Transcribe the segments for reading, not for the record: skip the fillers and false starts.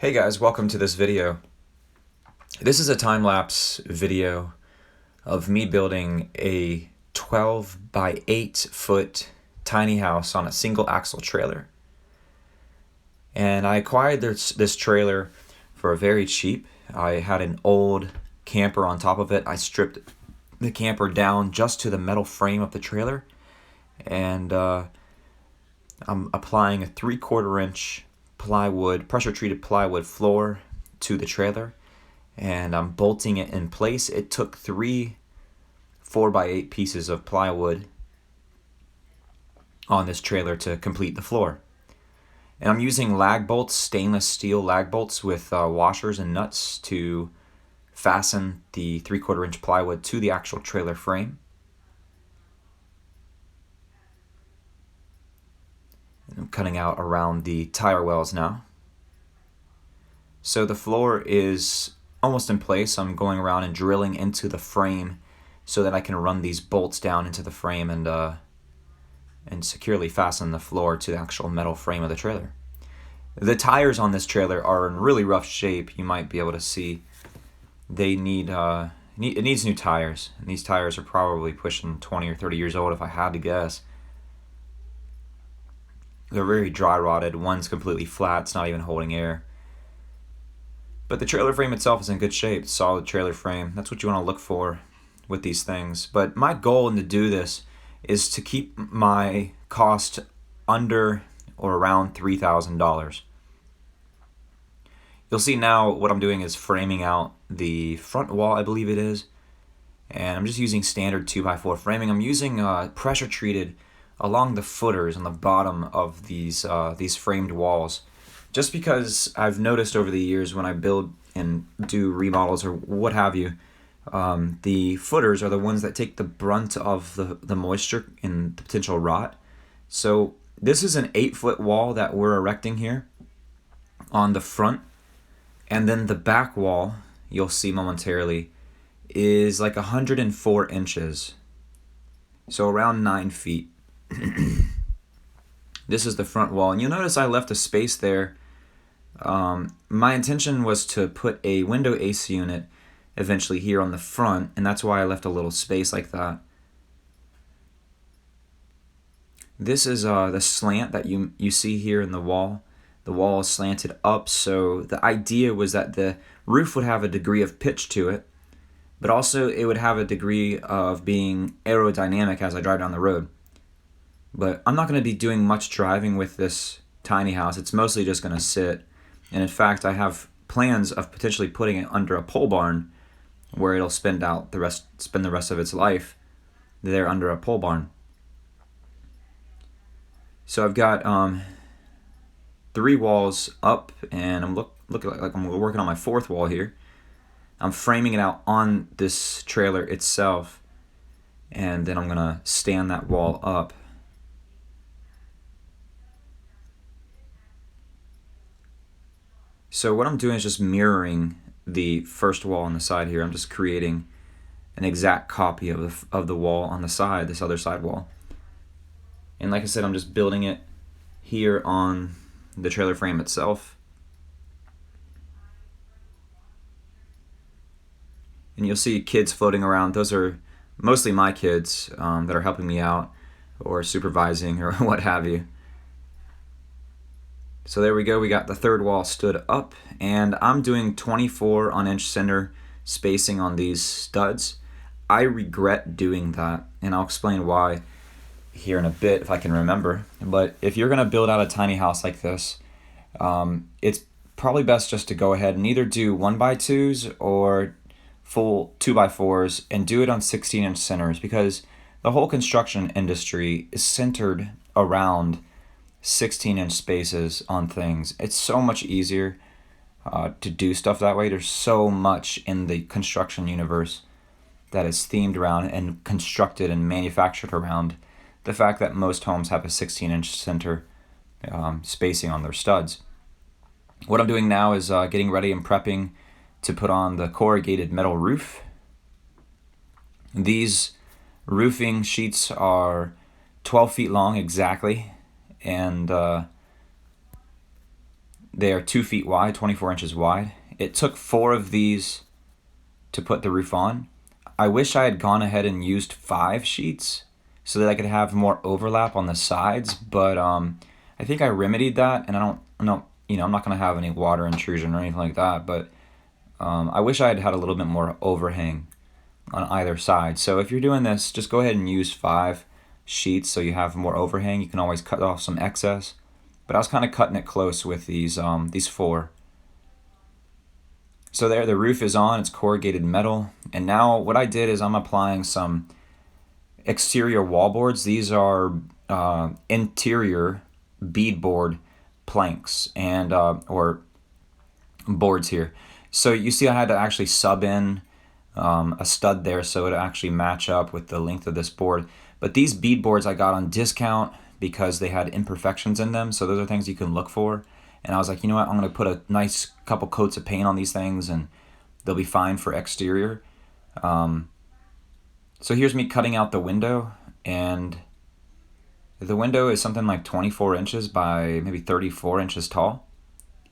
Hey guys, welcome to this video. This is a time-lapse video of me building a 12 by 8 foot tiny house on a single axle trailer. And I acquired this trailer for very cheap. I had an old camper on top of it. I stripped the camper down just to the metal frame of the trailer, and I'm applying a 3/4 inch plywood, pressure treated plywood floor to the trailer, and I'm bolting it in place. It took 3 4x8 pieces of plywood on this trailer to complete the floor. And I'm using lag bolts, stainless steel lag bolts with washers and nuts to fasten the 3/4 inch plywood to the actual trailer frame. I'm cutting out around the tire wells now. So the floor is almost in place. I'm going around and drilling into the frame so that I can run these bolts down into the frame and securely fasten the floor to the actual metal frame of the trailer. The tires on this trailer are in really rough shape. You might be able to see they it needs new tires. And these tires are probably pushing 20 or 30 years old if I had to guess. They're very dry rotted. One's completely flat. It's not even holding air. But the trailer frame itself is in good shape. Solid trailer frame. That's what you want to look for with these things. But my goal in to do this is to keep my cost under or around $3,000. You'll see now what I'm doing is framing out the front wall, I believe it is. And I'm just using standard 2x4 framing. I'm using pressure treated along the footers on the bottom of these framed walls, just because I've noticed over the years when I build and do remodels or what have you, the footers are the ones that take the brunt of the moisture and the potential rot. So this is an 8-foot wall that we're erecting here on the front, and then the back wall, you'll see momentarily, is like 104 inches, so around 9 feet. This is the front wall, and you'll notice I left a space there. My intention was to put a window AC unit eventually here on the front, and that's why I left a little space like that. This is the slant that you see here in the wall. The wall is slanted up, so the idea was that the roof would have a degree of pitch to it, but also it would have a degree of being aerodynamic as I drive down the road. But I'm not going to be doing much driving with this tiny house. It's mostly just going to sit. And in fact, I have plans of potentially putting it under a pole barn where it'll spend the rest of its life there under a pole barn. So I've got 3 walls up, and I'm looking like I'm working on my 4th wall here. I'm framing it out on this trailer itself, and then I'm going to stand that wall up. So what I'm doing is just mirroring the first wall on the side here. I'm just creating an exact copy of the wall on the side, this other side wall. And like I said, I'm just building it here on the trailer frame itself. And you'll see kids floating around. Those are mostly my kids that are helping me out or supervising or what have you. So there we go, we got the 3rd wall stood up, and I'm doing 24 on-inch center spacing on these studs. I regret doing that, and I'll explain why here in a bit if I can remember. But if you're gonna build out a tiny house like this, it's probably best just to go ahead and either do 1x2s or full 2x4s and do it on 16-inch centers, because the whole construction industry is centered around 16-inch spaces on things. It's so much easier to do stuff that way. There's so much in the construction universe that is themed around and constructed and manufactured around the fact that most homes have a 16-inch center spacing on their studs. What I'm doing now is getting ready and prepping to put on the corrugated metal roof. These roofing sheets are 12 feet long exactly, and They are 2 feet wide, 24 inches wide. It took 4 of these to put the roof on. I wish I had gone ahead and used 5 sheets so that I could have more overlap on the sides, but I think I remedied that, and I'm not gonna have any water intrusion or anything like that, but I wish I had had a little bit more overhang on either side. So if you're doing this, just go ahead and use 5 sheets so you have more overhang. You can always cut off some excess, but I was kind of cutting it close with these 4. So there, the roof is on. It's corrugated metal, and now what I did is I'm applying some exterior wall boards. These are interior beadboard planks and or boards here. So you see I had to actually sub in a stud there so it actually match up with the length of this board. But these bead boards I got on discount because they had imperfections in them, so those are things you can look for. And I was like, you know what, I'm going to put a nice couple coats of paint on these things and they'll be fine for exterior. So here's me cutting out the window, and the window is something like 24 inches by maybe 34 inches tall.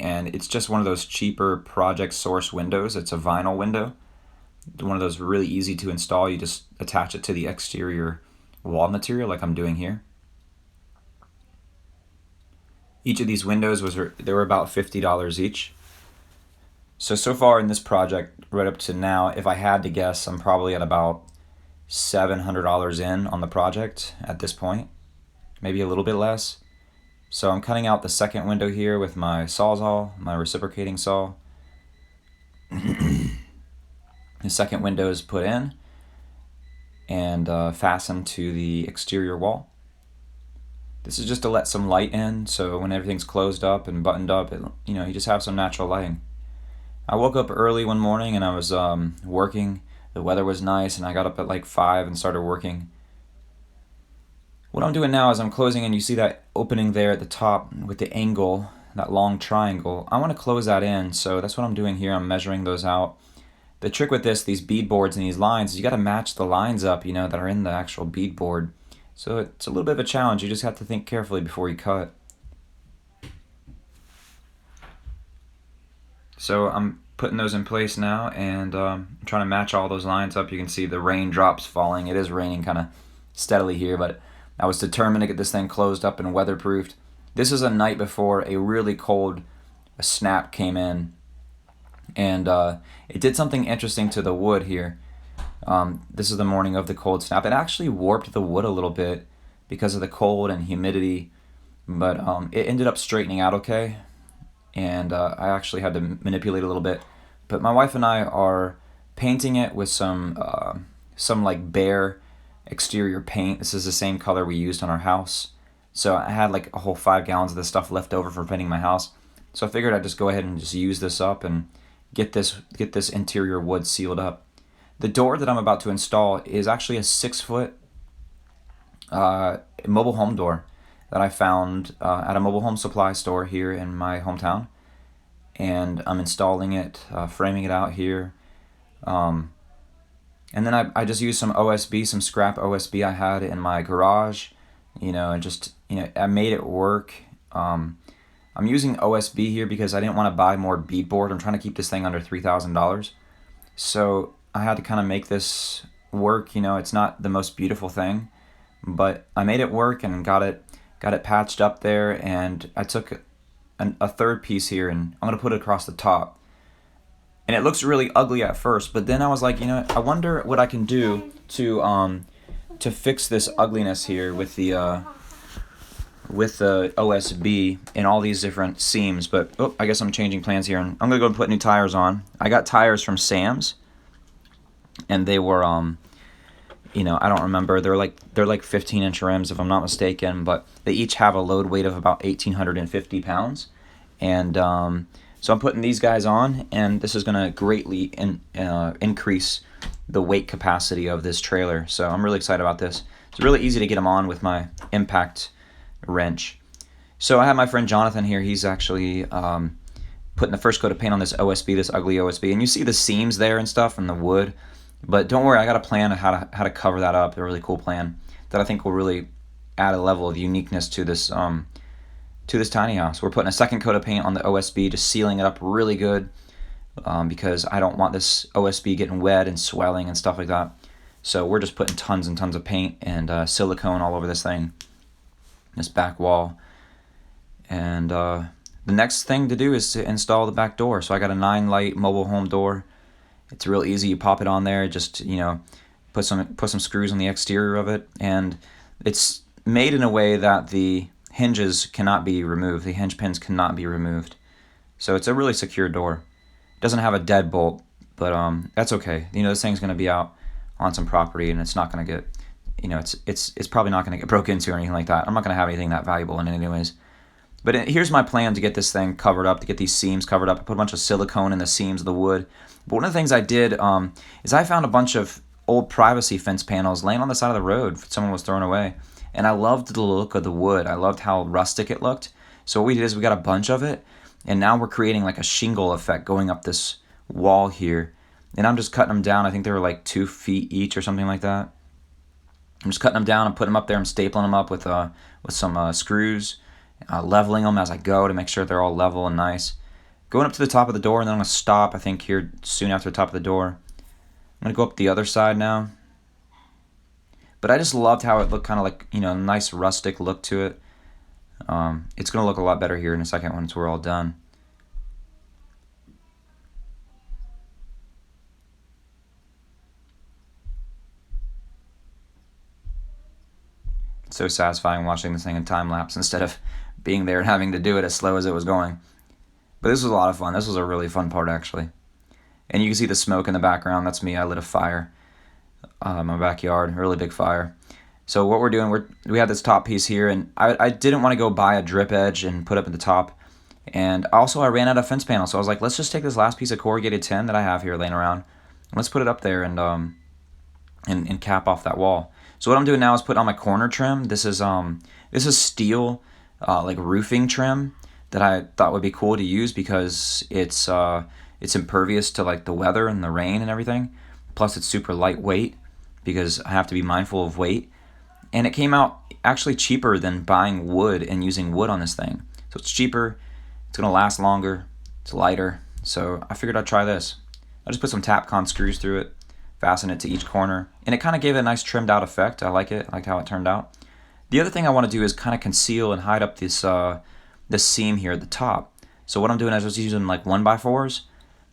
And it's just one of those cheaper Project Source windows. It's a vinyl window. One of those really easy to install. You just attach it to the exterior wall material like I'm doing here. Each of these windows they were about $50 each. So far in this project, right up to now, if I had to guess, I'm probably at about $700 in on the project at this point, maybe a little bit less. So I'm cutting out the second window here with my Sawzall, my reciprocating saw. The second window is put in and fastened to the exterior wall. This is just to let some light in, so when everything's closed up and buttoned up, you just have some natural lighting. I woke up early one morning and I was working. The weather was nice, and I got up at like 5 and started working. What I'm doing now is I'm closing, and you see that opening there at the top with the angle, that long triangle. I want to close that in, so that's what I'm doing here. I'm measuring those out. The trick with these bead boards and these lines, is you got to match the lines up, that are in the actual bead board. So it's a little bit of a challenge. You just have to think carefully before you cut. So I'm putting those in place now, and I'm trying to match all those lines up. You can see the raindrops falling. It is raining kind of steadily here, but I was determined to get this thing closed up and weatherproofed. This is a night before a really cold snap came in, and it did something interesting to the wood here. This is the morning of the cold snap. It actually warped the wood a little bit because of the cold and humidity, but it ended up straightening out okay, and I actually had to manipulate a little bit. But my wife and I are painting it with some like bare exterior paint. This is the same color we used on our house. So I had like a whole 5 gallons of this stuff left over for painting my house. So I figured I'd just go ahead and just use this up and get this interior wood sealed up. The door that I'm about to install is actually a 6-foot mobile home door that I found at a mobile home supply store here in my hometown. And I'm installing it, framing it out here. And then I just used some OSB, some scrap OSB I had in my garage, and just, I made it work. I'm using OSB here because I didn't want to buy more beadboard. I'm trying to keep this thing under $3,000. So I had to kind of make this work. It's not the most beautiful thing, but I made it work and got it patched up there. And I took a third piece here, and I'm going to put it across the top. And it looks really ugly at first, but then I was like, I wonder what I can do to fix this ugliness here with the OSB in all these different seams. But I guess I'm changing plans here, and I'm gonna go and put new tires on. I got tires from Sam's, and they were I don't remember. They're like 15-inch rims if I'm not mistaken, but they each have a load weight of about 1,850 pounds, and so I'm putting these guys on, and this is going to greatly increase the weight capacity of this trailer. So I'm really excited about this. It's really easy to get them on with my impact wrench. So I have my friend Jonathan here. He's actually putting the first coat of paint on this OSB, this ugly OSB. And you see the seams there and stuff and the wood. But don't worry, I got a plan of how to cover that up, a really cool plan that I think will really add a level of uniqueness to this to this tiny house. We're putting a second coat of paint on the OSB, just sealing it up really good, because I don't want this OSB getting wet and swelling and stuff like that. So we're just putting tons and tons of paint and silicone all over this thing, this back wall. And the next thing to do is to install the back door. So I got a 9-light mobile home door. It's real easy. You pop it on there, just, put some screws on the exterior of it, and it's made in a way that the hinges cannot be removed. The hinge pins cannot be removed. So it's a really secure door. It doesn't have a deadbolt, but that's okay. This thing's going to be out on some property, and it's not going to get, it's probably not going to get broke into or anything like that. I'm not going to have anything that valuable in it anyways. But here's my plan to get this thing covered up, to get these seams covered up. I put a bunch of silicone in the seams of the wood. But one of the things I did is I found a bunch of old privacy fence panels laying on the side of the road someone was throwing away. And I loved the look of the wood. I loved how rustic it looked. So what we did is we got a bunch of it, and now we're creating like a shingle effect going up this wall here. And I'm just cutting them down. I think they were like 2 feet each or something like that. I'm just cutting them down and putting them up there. I'm stapling them up with some screws, leveling them as I go to make sure they're all level and nice. Going up to the top of the door, and then I'm going to stop, I think, here soon after the top of the door. I'm going to go up the other side now. But I just loved how it looked, kind of like, a nice rustic look to it. It's going to look a lot better here in a second once we're all done. It's so satisfying watching this thing in time-lapse instead of being there and having to do it as slow as it was going. But this was a lot of fun. This was a really fun part, actually. And you can see the smoke in the background. That's me. I lit a fire in my backyard, a really big fire. So what we're doing, we have this top piece here, and I didn't want to go buy a drip edge and put up at the top. And also I ran out of fence panels, so I was like, let's just take this last piece of corrugated tin that I have here laying around, and let's put it up there and cap off that wall. So what I'm doing now is put on my corner trim. This is steel, like roofing trim that I thought would be cool to use because it's impervious to like the weather and the rain and everything. Plus it's super lightweight because I have to be mindful of weight. And it came out actually cheaper than buying wood and using wood on this thing. So it's cheaper, it's gonna last longer, it's lighter. So I figured I'd try this. I just put some Tapcon screws through it, fasten it to each corner, and it kind of gave it a nice trimmed out effect. I like it. I like how it turned out. The other thing I want to do is kind of conceal and hide up this seam here at the top. So what I'm doing is just using like 1x4s,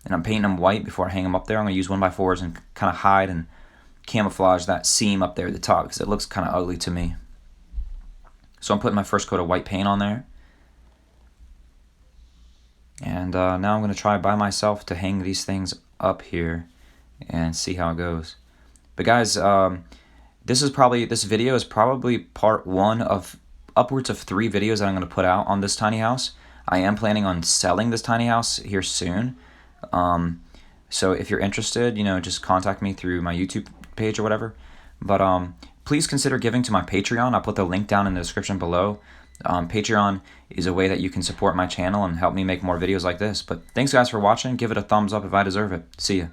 and I'm painting them white before I hang them up there. I'm going to use 1x4s and kind of hide and camouflage that seam up there at the top because it looks kind of ugly to me. So I'm putting my first coat of white paint on there. And now I'm going to try by myself to hang these things up here and see how it goes. But guys, this video is probably part 1 of upwards of 3 videos that I'm going to put out on this tiny house. I am planning on selling this tiny house here soon. So if you're interested, just contact me through my YouTube page or whatever. But please consider giving to my Patreon. I'll put the link down in the description below. Patreon is a way that you can support my channel and help me make more videos like this. But thanks guys for watching. Give it a thumbs up if I deserve it. See ya.